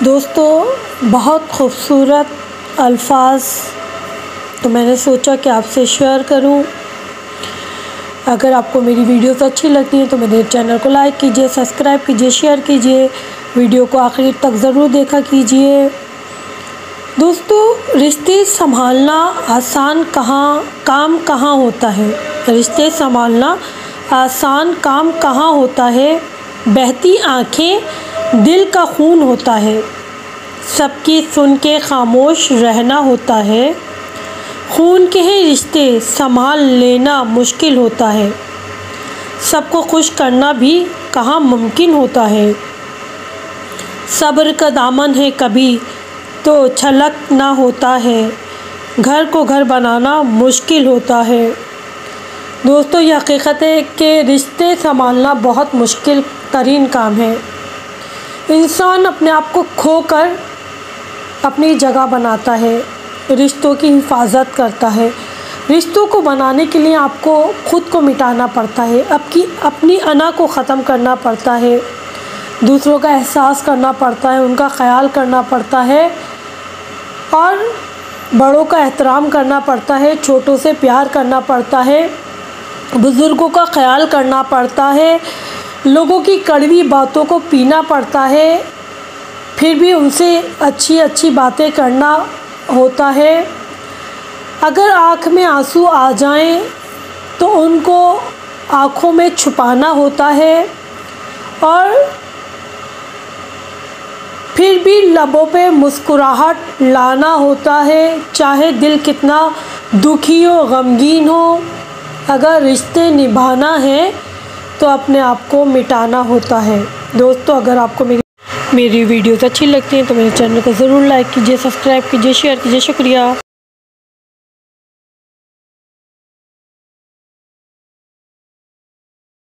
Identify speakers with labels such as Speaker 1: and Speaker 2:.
Speaker 1: दोस्तों, बहुत खूबसूरत अल्फाज तो मैंने सोचा कि आपसे शेयर करूं। अगर आपको मेरी वीडियोस अच्छी लगती हैं तो मेरे चैनल को लाइक कीजिए, सब्सक्राइब कीजिए, शेयर कीजिए, वीडियो को आखिर तक ज़रूर देखा कीजिए। दोस्तों, रिश्ते संभालना आसान काम कहाँ होता है। रिश्ते संभालना आसान काम कहाँ होता है। बहती आँखें दिल का खून होता है, सबकी सुन के खामोश रहना होता है। खून के ही रिश्ते संभाल लेना मुश्किल होता है, सबको खुश करना भी कहाँ मुमकिन होता है। सब्र का दामन है कभी तो छलक ना होता है, घर को घर बनाना मुश्किल होता है। दोस्तों, ये हकीकत है कि रिश्ते संभालना बहुत मुश्किल तरीन काम है। इंसान अपने आप को खोकर अपनी जगह बनाता है, रिश्तों की हिफाजत करता है। रिश्तों को बनाने के लिए आपको ख़ुद को मिटाना पड़ता है, अपनी अना को ख़त्म करना पड़ता है, दूसरों का एहसास करना पड़ता है, उनका ख्याल करना पड़ता है और बड़ों का एहतराम करना पड़ता है, छोटों से प्यार करना पड़ता है, बुज़ुर्गों का ख्याल करना पड़ता है, लोगों की कड़वी बातों को पीना पड़ता है, फिर भी उनसे अच्छी अच्छी बातें करना होता है। अगर आँख में आंसू आ जाएं तो उनको आँखों में छुपाना होता है और फिर भी लबों पे मुस्कुराहट लाना होता है, चाहे दिल कितना दुखी हो, गमगीन हो। अगर रिश्ते निभाना है तो अपने आप को मिटाना होता है। दोस्तों, अगर आपको मेरी वीडियोस अच्छी लगती हैं तो मेरे चैनल को ज़रूर लाइक कीजिए, सब्सक्राइब कीजिए, शेयर कीजिए। शुक्रिया।